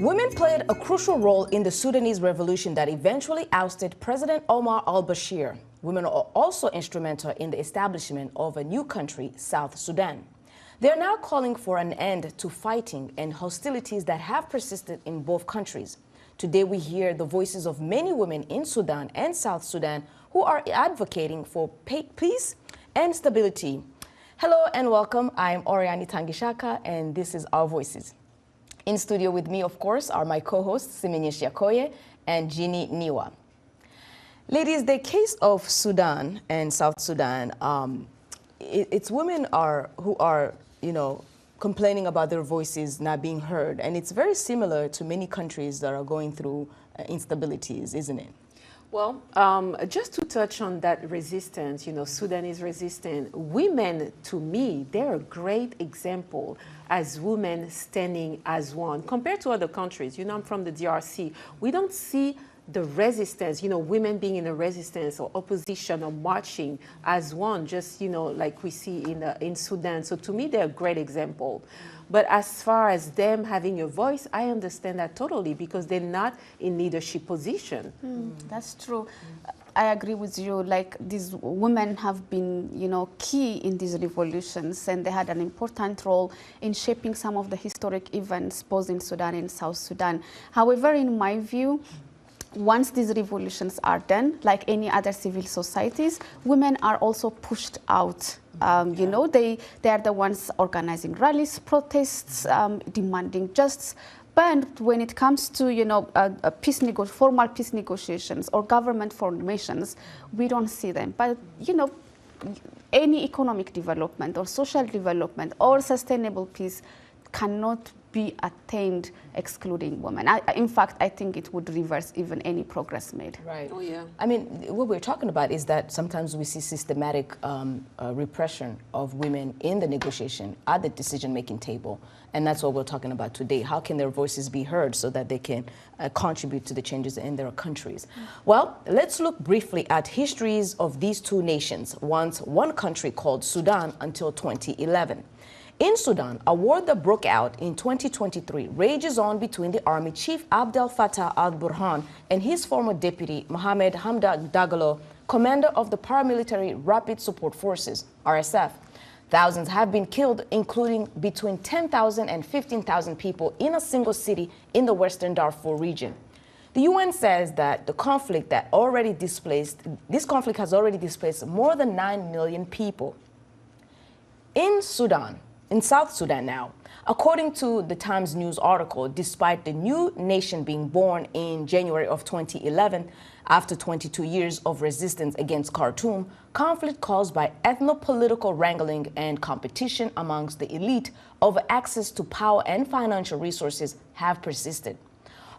Women played a crucial role in the Sudanese revolution that eventually ousted President Omar al-Bashir. Women are also instrumental in the establishment of a new country, South Sudan. They are now calling for an end to fighting and hostilities that have persisted in both countries. Today we hear the voices of many women in Sudan and South Sudan who are advocating for peace and stability. Hello and welcome. I'm Oriani Tangishaka and this is Our Voices. In studio with me, of course, are my co-hosts Simenyesh Yakoye and Jeannie Niwa. Ladies, the case of Sudan and South Sudan, it's women who are, complaining about their voices not being heard. And it's very similar to many countries that are going through instabilities, isn't it? Well, just to touch on that resistance, Sudanese resistance, women, to me, they're a great example as women standing as one. Compared to other countries, I'm from the DRC, we don't see the resistance, women being in a resistance or opposition or marching as one, just, like we see in Sudan. So to me, they're a great example. But as far as them having a voice, I understand that totally because they're not in leadership position. That's true. I agree with you. Like, these women have been, key in these revolutions, and they had an important role in shaping some of the historic events both in Sudan and South Sudan. However, in my view, once these revolutions are done, like any other civil societies, women are also pushed out. They are the ones organizing rallies, protests, demanding justice. But when it comes to, formal peace negotiations or government formations, we don't see them. But, any economic development or social development or sustainable peace cannot be attained excluding women. In fact, I think it would reverse even any progress made. Right. Oh, yeah. I mean, what we're talking about is that sometimes we see systematic repression of women in the negotiation at the decision-making table. And that's what we're talking about today. How can their voices be heard so that they can contribute to the changes in their countries? Well, let's look briefly at histories of these two nations, once one country called Sudan until 2011. In Sudan, a war that broke out in 2023 rages on between the army chief Abdel Fattah al-Burhan and his former deputy Mohamed Hamdan Dagalo, commander of the paramilitary Rapid Support Forces, RSF. Thousands have been killed, including between 10,000 and 15,000 people in a single city in the western Darfur region. The UN says that this conflict has already displaced more than 9 million people. In South Sudan now, according to the Times News article, despite the new nation being born in January of 2011, after 22 years of resistance against Khartoum, conflict caused by ethno-political wrangling and competition amongst the elite over access to power and financial resources have persisted.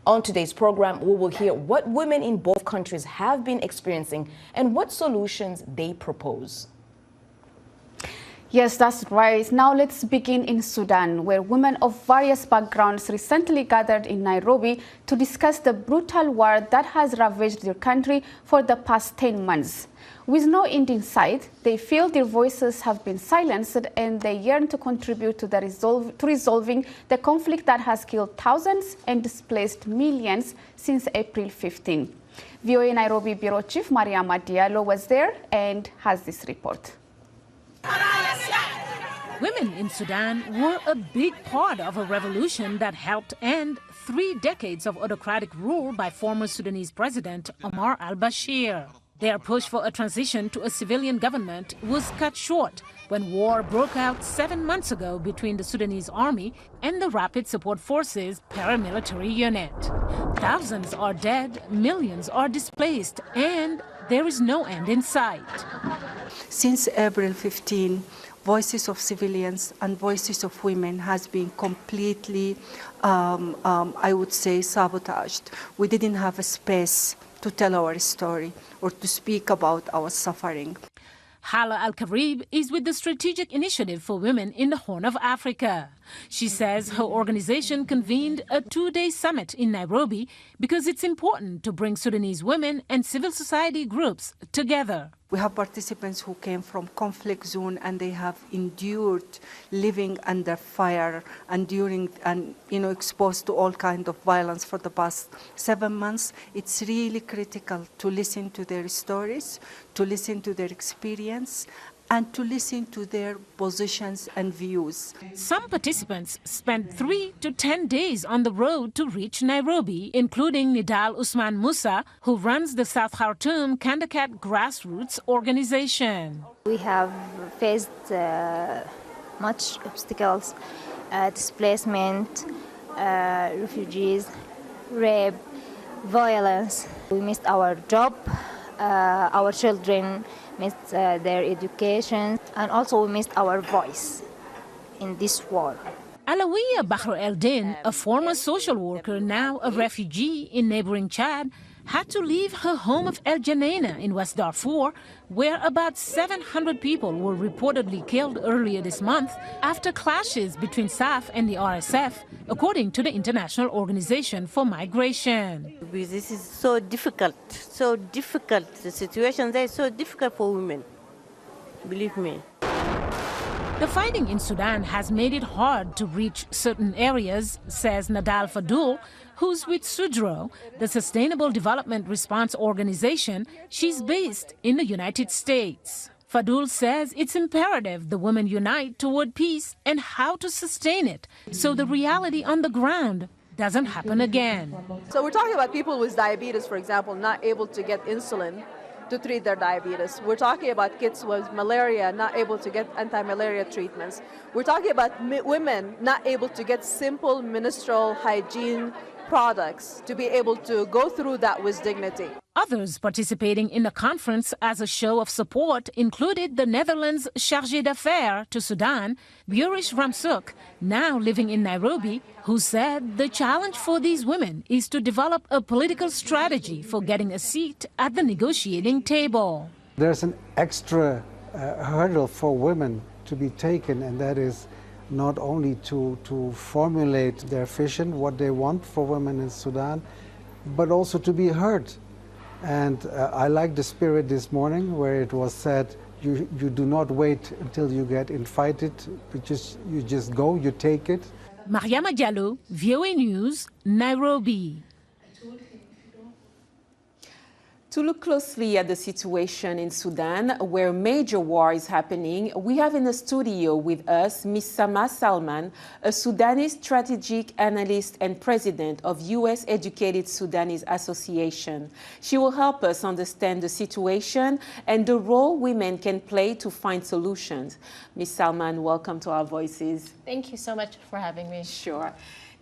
On today's program, we will hear what women in both countries have been experiencing and what solutions they propose. Yes, that's right. Now let's begin in Sudan, where women of various backgrounds recently gathered in Nairobi to discuss the brutal war that has ravaged their country for the past 10 months. With no end in sight, they feel their voices have been silenced and they yearn to contribute to resolving the conflict that has killed thousands and displaced millions since April 15. VOA Nairobi Bureau Chief Mariama Diallo was there and has this report. Women in Sudan were a big part of a revolution that helped end 3 decades of autocratic rule by former Sudanese President Omar al-Bashir. Their push for a transition to a civilian government was cut short when war broke out 7 months ago between the Sudanese army and the Rapid Support Forces paramilitary unit. Thousands are dead, millions are displaced, and there is no end in sight. Since April 15, voices of civilians and voices of women has been completely, I would say, sabotaged. We didn't have a space to tell our story or to speak about our suffering. Hala Al-Karib is with the Strategic Initiative for Women in the Horn of Africa. She says her organization convened a 2-day summit in Nairobi because it's important to bring Sudanese women and civil society groups together. We have participants who came from conflict zone and they have endured living under fire, enduring and exposed to all kinds of violence for the past 7 months. It's really critical to listen to their stories, to listen to their experience, and to listen to their positions and views. Some participants spent 3 to 10 days on the road to reach Nairobi, including Nidal Usman Musa, who runs the South Khartoum Kandakat grassroots organization. We have faced much obstacles, displacement, refugees, rape, violence. We missed our job, our children missed their education, and also we missed our voice in this war. Alawiya Bahr El-Din, a former social worker, now a refugee in neighboring Chad, had to leave her home of El Janena in West Darfur, where about 700 people were reportedly killed earlier this month after clashes between SAF and the RSF, according to the International Organization for Migration. This is so difficult. The situation there is so difficult for women, believe me. The fighting in Sudan has made it hard to reach certain areas, says Nadal Fadul, who's with SUDRO, the Sustainable Development Response Organization. She's based in the United States. Fadul says it's imperative the women unite toward peace and how to sustain it so the reality on the ground doesn't happen again. So we're talking about people with diabetes, for example, not able to get insulin to treat their diabetes. We're talking about kids with malaria not able to get anti-malaria treatments. We're talking about women not able to get simple menstrual hygiene products to be able to go through that with dignity. Others participating in the conference as a show of support included the Netherlands chargé d'affaires to Sudan, Burish Ramsuk, now living in Nairobi, who said the challenge for these women is to develop a political strategy for getting a seat at the negotiating table. There's an extra hurdle for women to be taken, and that is not only to formulate their vision, what they want for women in Sudan, but also to be heard. And I like the spirit this morning where it was said, you do not wait until you get invited, but you just go, you take it. Mariama Diallo, VOA News, Nairobi. To look closely at the situation in Sudan, where major war is happening, we have in the studio with us Ms. Samah Salman, a Sudanese strategic analyst and president of US-educated Sudanese Association. She will help us understand the situation and the role women can play to find solutions. Ms. Salman, welcome to Our Voices. Thank you so much for having me. Sure.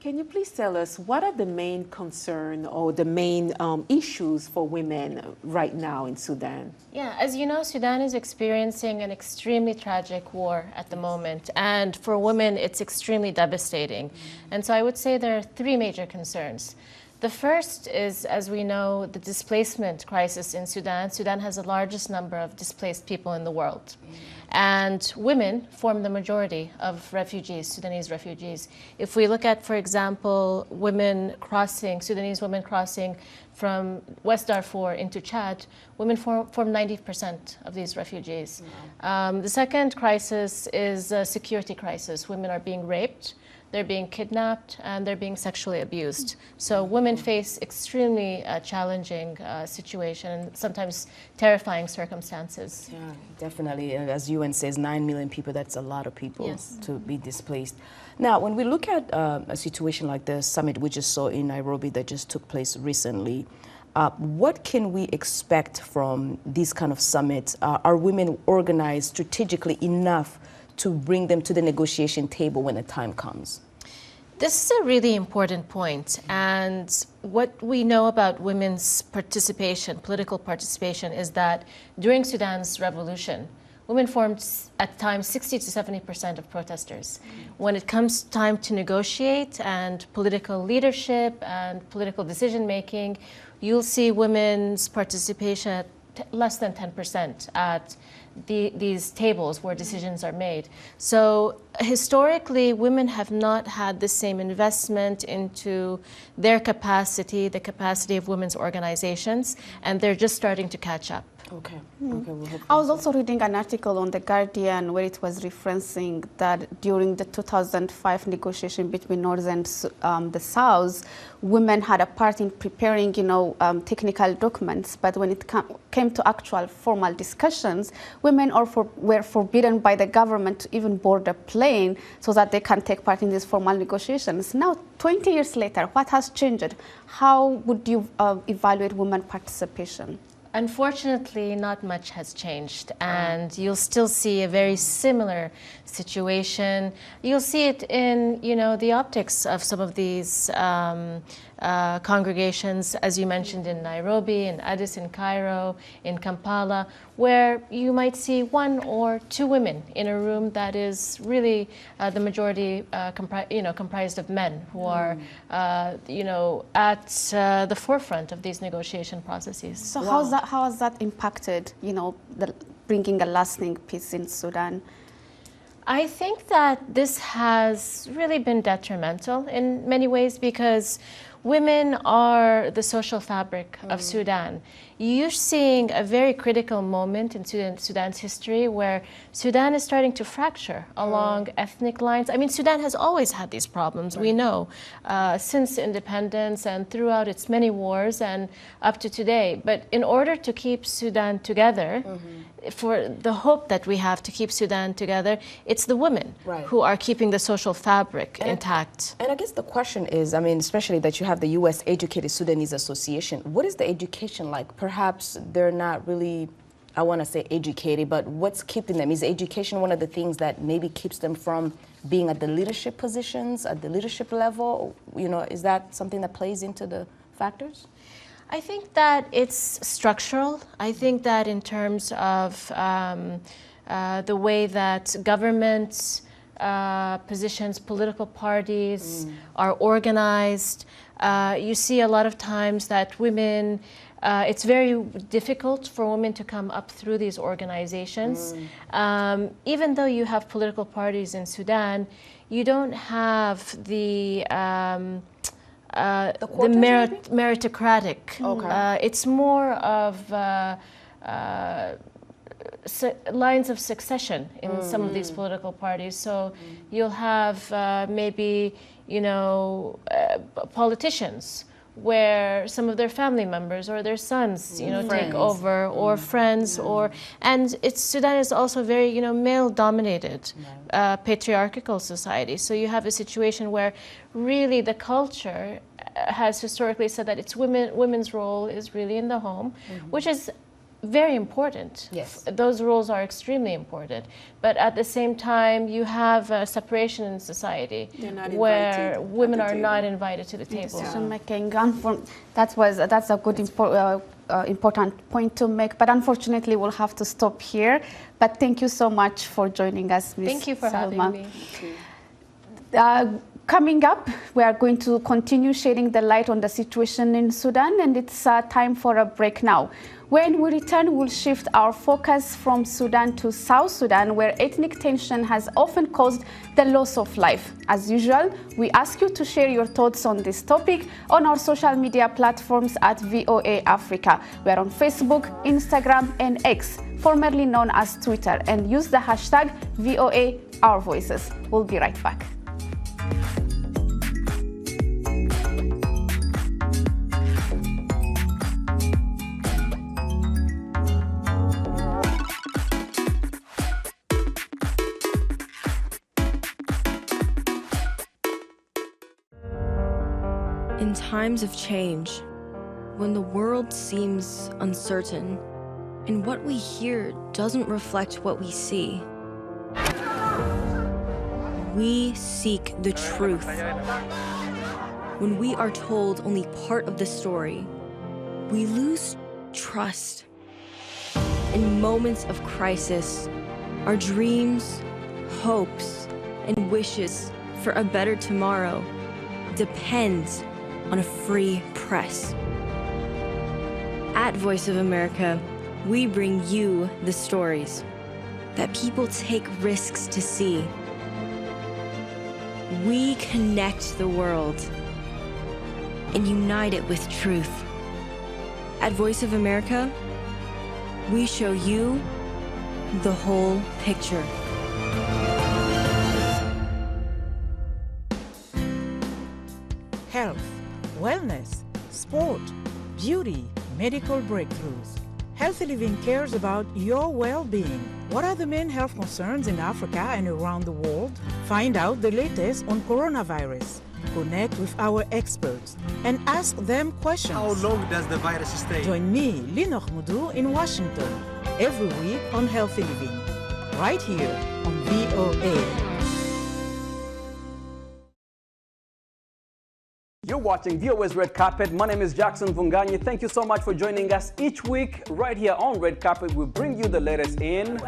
Can you please tell us what are the main concerns or the main issues for women right now in Sudan? Yeah, as you know, Sudan is experiencing an extremely tragic war at the moment. And for women, it's extremely devastating. And so I would say there are 3 major concerns. The first is, as we know, the displacement crisis in Sudan. Sudan has the largest number of displaced people in the world. And women form the majority of refugees, Sudanese refugees. If we look at, for example, Sudanese women crossing from West Darfur into Chad, women form 90% of these refugees. The second crisis is a security crisis. Women are being raped, they're being kidnapped, and they're being sexually abused. So women face extremely challenging situation, sometimes terrifying circumstances. Yeah, definitely. And as UN says, 9 million people, that's a lot of people Yes. to be displaced. Now, when we look at a situation like the summit we just saw in Nairobi that just took place recently, what can we expect from these kind of summits? Are women organized strategically enough to bring them to the negotiation table when the time comes? This is a really important point. And what we know about women's participation, political participation, is that during Sudan's revolution, women formed at times 60 to 70% of protesters. When it comes time to negotiate and political leadership and political decision making, you'll see women's participation at less than 10% at these tables where decisions are made. So historically, women have not had the same investment into their capacity, the capacity of women's organizations, and they're just starting to catch up. Okay. Okay. We'll I was also reading an article on The Guardian where it was referencing that during the 2005 negotiation between North and the South, women had a part in preparing, technical documents. But when it came to actual formal discussions, women were forbidden by the government to even board a plane so that they can take part in these formal negotiations. Now, 20 years later, what has changed? How would you evaluate women participation? Unfortunately, not much has changed, and you'll still see a very similar situation. You'll see it in, the optics of some of these congregations, as you mentioned, in Nairobi, in Addis, in Cairo, in Kampala, where you might see 1 or 2 women in a room that is really the majority comprised of men who are, at the forefront of these negotiation processes. So how has that impacted, bringing a lasting peace in Sudan? I think that this has really been detrimental in many ways because women are the social fabric of Sudan. You're seeing a very critical moment in Sudan's history where Sudan is starting to fracture along ethnic lines. I mean, Sudan has always had these problems, we know, since independence and throughout its many wars and up to today. But in order to keep Sudan together, for the hope that we have to keep Sudan together, it's the women who are keeping the social fabric intact. And I guess the question is, especially that you have the U.S. educated Sudanese Association, what is the education like? Perhaps they're not really, I want to say educated, but what's keeping them? Is education one of the things that maybe keeps them from being at the leadership positions, at the leadership level? Is that something that plays into the factors? I think that it's structural. I think that in terms of the way that governments, positions, political parties are organized, you see a lot of times that women, it's very difficult for women to come up through these organizations. Even though you have political parties in Sudan, you don't have the meritocratic. It's more of lines of succession in some of these political parties. So you'll have maybe, politicians where some of their family members or their sons, take over, or friends, and Sudan is also very, male-dominated, patriarchal society. So you have a situation where really the culture has historically said that it's women's role is really in the home, which is very important. Yes. Those roles are extremely important. But at the same time, you have a separation in society where women are not invited to the table. Decision-making. That's a good important point to make. But unfortunately, we'll have to stop here. But thank you so much for joining us, Ms. Thank you for Salma. having me. Coming up, we are going to continue shedding the light on the situation in Sudan, and it's time for a break now. When we return, we'll shift our focus from Sudan to South Sudan, where ethnic tension has often caused the loss of life. As usual, we ask you to share your thoughts on this topic on our social media platforms at VOA Africa. We are on Facebook, Instagram, and X, formerly known as Twitter, and use the hashtag VOA Our Voices. We'll be right back. In times of change, when the world seems uncertain and what we hear doesn't reflect what we see, we seek the truth. When we are told only part of the story, we lose trust. In moments of crisis, our dreams, hopes, and wishes for a better tomorrow depends on a free press. At Voice of America, we bring you the stories that people take risks to see. We connect the world and unite it with truth. At Voice of America, we show you the whole picture. Health, wellness, sport, beauty, medical breakthroughs. Healthy Living cares about your well-being. What are the main health concerns in Africa and around the world? Find out the latest on coronavirus. Connect with our experts and ask them questions. How long does the virus stay? Join me, Linor Moudou, in Washington, every week on Healthy Living, right here on VOA. You're watching VOA's Red Carpet. My name is Jackson Vunganyi. Thank you so much for joining us each week right here on Red Carpet. We bring you the latest in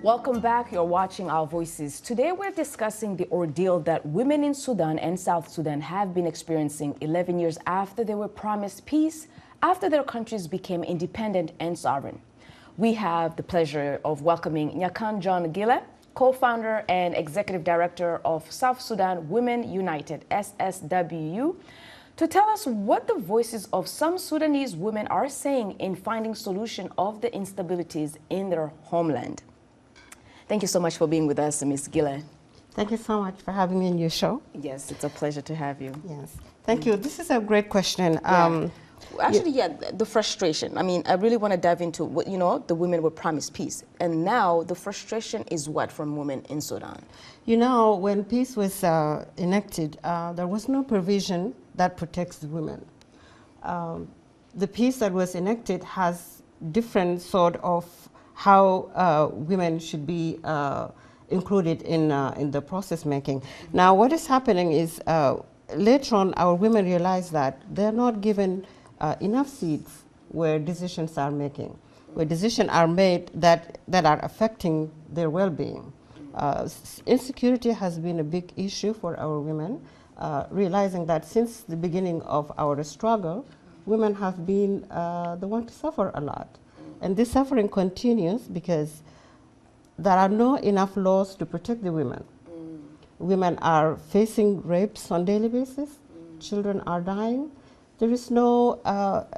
Welcome back. You're watching Our Voices. Today we're discussing the ordeal that women in Sudan and South Sudan have been experiencing 11 years after they were promised peace, after their countries became independent and sovereign. We have the pleasure of welcoming Nyakan John Gile, co-founder and executive director of South Sudan Women United, SSWU, to tell us what the voices of some Sudanese women are saying in finding solution of the instabilities in their homeland. Thank you so much for being with us, Ms. Gile. Thank you so much for having me in your show. Yes, it's a pleasure to have you. Yes, thank you. This is a great question. The frustration. I mean, I really want to dive into what, the women were promised peace. And now the frustration is what from women in Sudan? You know, when peace was enacted, there was no provision that protects the women. The peace that was enacted has different sort of how women should be included in the process making. Now, what is happening is later on, our women realize that they're not given enough seats where decisions are making, where decisions are made that are affecting their well-being. Insecurity has been a big issue for our women, realizing that since the beginning of our struggle, women have been the one to suffer a lot. And this suffering continues because there are not enough laws to protect the women. Women are facing rapes on a daily basis. Children are dying. There is no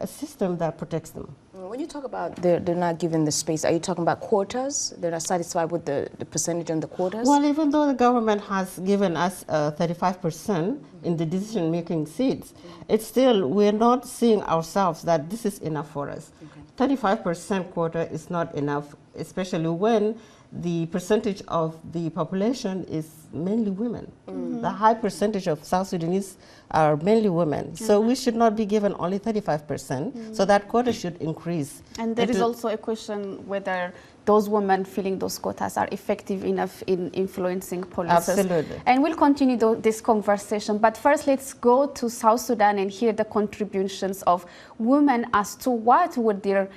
system that protects them. When you talk about they're not given the space, are you talking about quotas? They're not satisfied with the percentage on the quotas? Well, even though the government has given us 35% in the decision-making seats, it's still, we're not seeing ourselves that this is enough for us. 35% quota is not enough, especially when the percentage of the population is mainly women. The high percentage of South Sudanese are mainly women. So we should not be given only 35%. So that quota should increase. And there is also a question whether those women filling those quotas are effective enough in influencing policies. Absolutely. And we'll continue this conversation. But first, let's go to South Sudan and hear the contributions of women as to what would their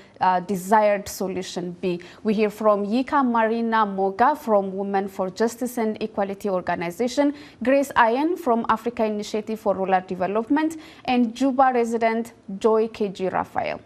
desired solution be. We hear from Yika Marina Moga from Women for Justice and Equality Organization, Grace Ayen from Africa Initiative for Rural Development, and Juba resident Joy KG Raphael.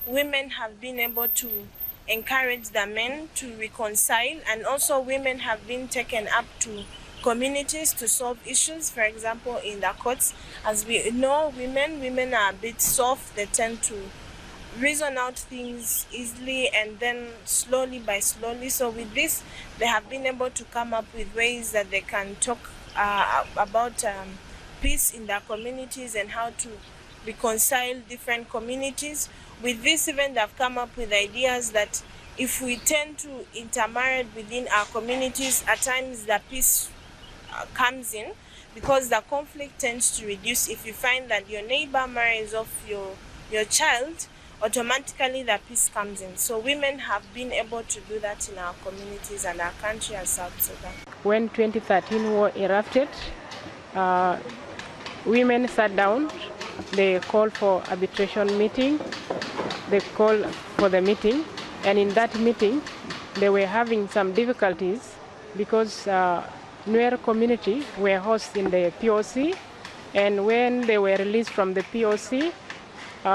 Women have been able to encourage the men to reconcile, and also women have been taken up to communities to solve issues. For example, in the courts, as we know, women are a bit soft. They tend to reason out things easily and then slowly by slowly. So with this, they have been able to come up with ways that they can talk about peace in their communities and how to reconcile different communities. With this, even they've come up with ideas that if we tend to intermarry within our communities, at times the peace comes in, because the conflict tends to reduce. If you find that your neighbor marries off your child, automatically the peace comes in. So women have been able to do that in our communities and our country as South Sudan. When 2013 war erupted, women sat down, they called for arbitration meeting, they called for the meeting, and in that meeting they were having some difficulties because Nuer community were hosts in the POC, and when they were released from the POC,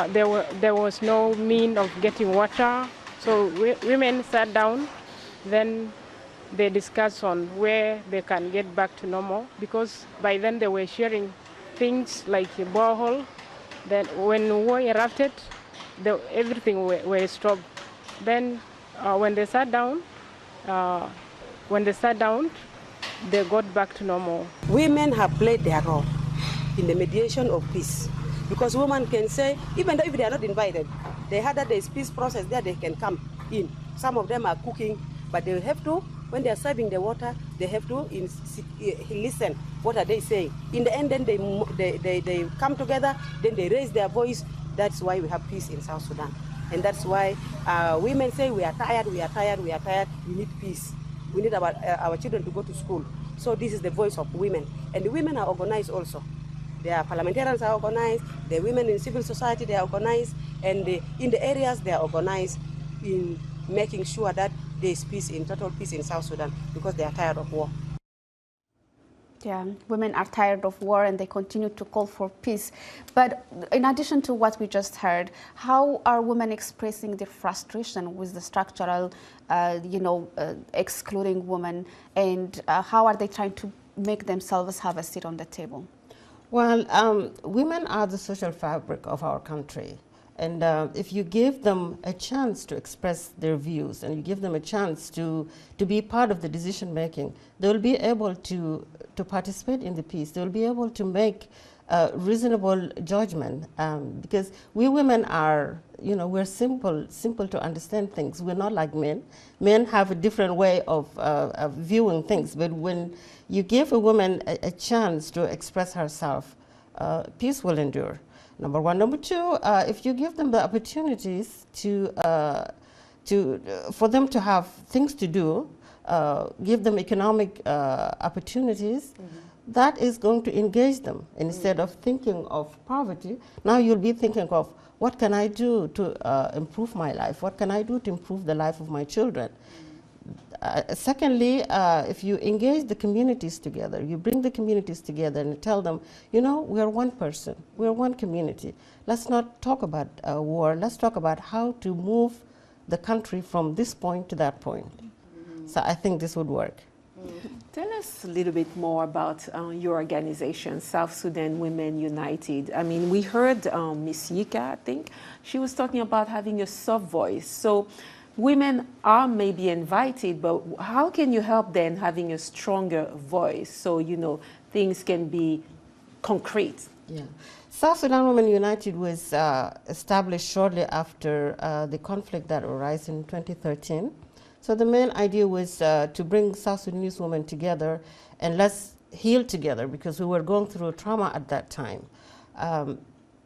there was no mean of getting water. So women sat down, then they discussed on where they can get back to normal, because by then they were sharing things like a borehole. Then when war erupted, everything were stopped. Then when they sat down, they got back to normal. Women have played their role in the mediation of peace, because women can say, even though if they are not invited, they had that there's peace process there, they can come in. Some of them are cooking, but they have to, when they are serving the water, they have to listen what are they saying. In the end, then they come together, then they raise their voice. That's why we have peace in South Sudan. And that's why women say, we are tired, we need peace. We need our children to go to school. So this is the voice of women. And the women are organized also. Their parliamentarians are organized, the women in civil society, they are organized, and in the areas they are organized in making sure that there is peace, in total peace in South Sudan, because they are tired of war. Yeah, women are tired of war and they continue to call for peace. But in addition to what we just heard, how are women expressing their frustration with the structural, excluding women, and how are they trying to make themselves have a seat on the table? Well, women are the social fabric of our country. And if you give them a chance to express their views and you give them a chance to be part of the decision making, they will be able to participate in the peace. They will be able to make reasonable judgment, because we women are, we're simple to understand things. We're not like men. Men have a different way of viewing things, but when you give a woman a chance to express herself, peace will endure. Number one. Number two, if you give them the opportunities for them to have things to do, give them economic opportunities, that is going to engage them. Instead of thinking of poverty, now you'll be thinking of, what can I do to improve my life? What can I do to improve the life of my children? Secondly, if you engage the communities together, you bring the communities together and tell them, we are one person, we are one community. Let's not talk about war, let's talk about how to move the country from this point to that point. So I think this would work. Tell us a little bit more about your organization, South Sudan Women United. I mean, we heard Miss Yika, I think, she was talking about having a soft voice. So women are maybe invited, but how can you help them having a stronger voice so, things can be concrete? Yeah. South Sudan Women United was established shortly after the conflict that arose in 2013. So the main idea was to bring South Sudanese women together and let's heal together, because we were going through trauma at that time.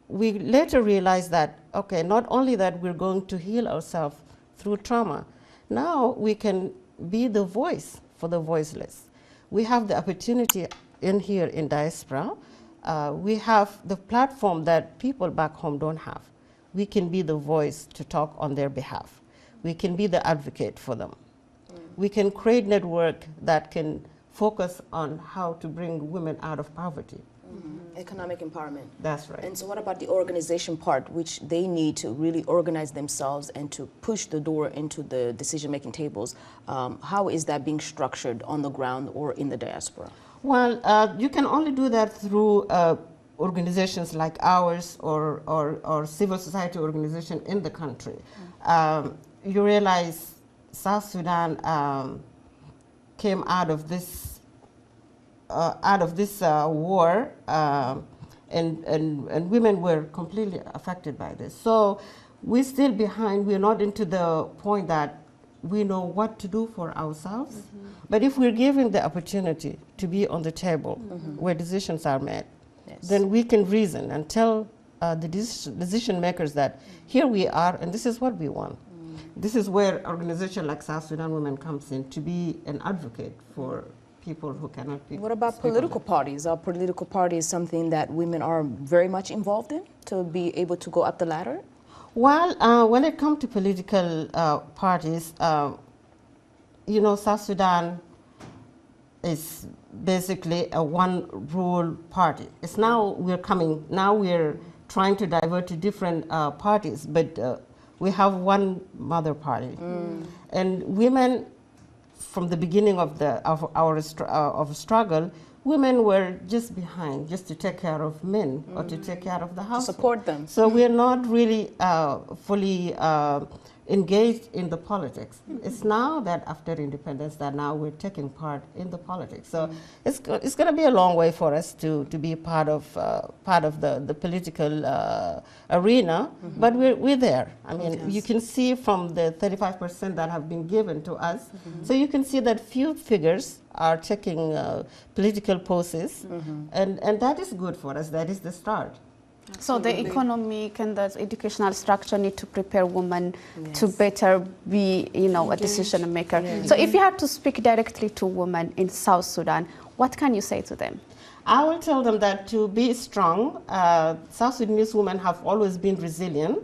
We later realized that, okay, not only that we're going to heal ourselves through trauma, now we can be the voice for the voiceless. We have the opportunity in here in diaspora. We have the platform that people back home don't have. We can be the voice to talk on their behalf. We can be the advocate for them. We can create network that can focus on how to bring women out of poverty. Economic empowerment. That's right. And so what about the organization part, which they need to really organize themselves and to push the door into the decision-making tables? How is that being structured on the ground or in the diaspora? Well, you can only do that through organizations like ours or civil society organization in the country. You realize South Sudan came out of this war, and women were completely affected by this. So we're still behind. We're not into the point that we know what to do for ourselves. But if we're given the opportunity to be on the table where decisions are made, then we can reason and tell the decision makers that here we are and this is what we want. This is where organization like South Sudan Women comes in to be an advocate for people who cannot be. What about political parties? Are political parties something that women are very much involved in to be able to go up the ladder? Well, when it comes to political parties, you know, South Sudan is basically a one-rule party. It's now we're trying to divert to different parties, but we have one mother party. And women, from the beginning of our struggle, women were just behind, just to take care of men or to take care of the house. To support them. So we're not really fully engaged in the politics. It's now that after independence that now we're taking part in the politics. So it's going to be a long way for us to be part of the political arena, but we're there. I mean, you can see from the 35% that have been given to us, so you can see that few figures are taking political poses, and that is good for us. That is the start. So the economic and the educational structure need to prepare women to better be, you know, a decision maker. So if you had to speak directly to women in South Sudan, what can you say to them? I will tell them that to be strong, South Sudanese women have always been resilient,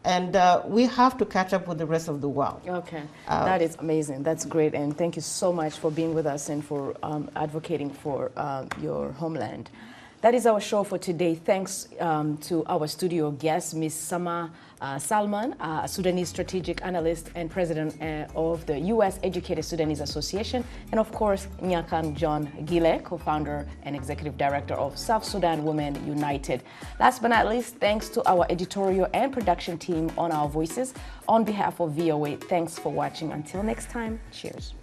and we have to catch up with the rest of the world. Okay, that is amazing. That's great, and thank you so much for being with us and for advocating for your homeland. That is our show for today. Thanks to our studio guest, Ms. Samah Salman, a Sudanese strategic analyst and president of the U.S. Educated Sudanese Association, and of course, Nyakan John Gile, co-founder and executive director of South Sudan Women United. Last but not least, thanks to our editorial and production team on Our Voices. On behalf of VOA, thanks for watching. Until next time, cheers.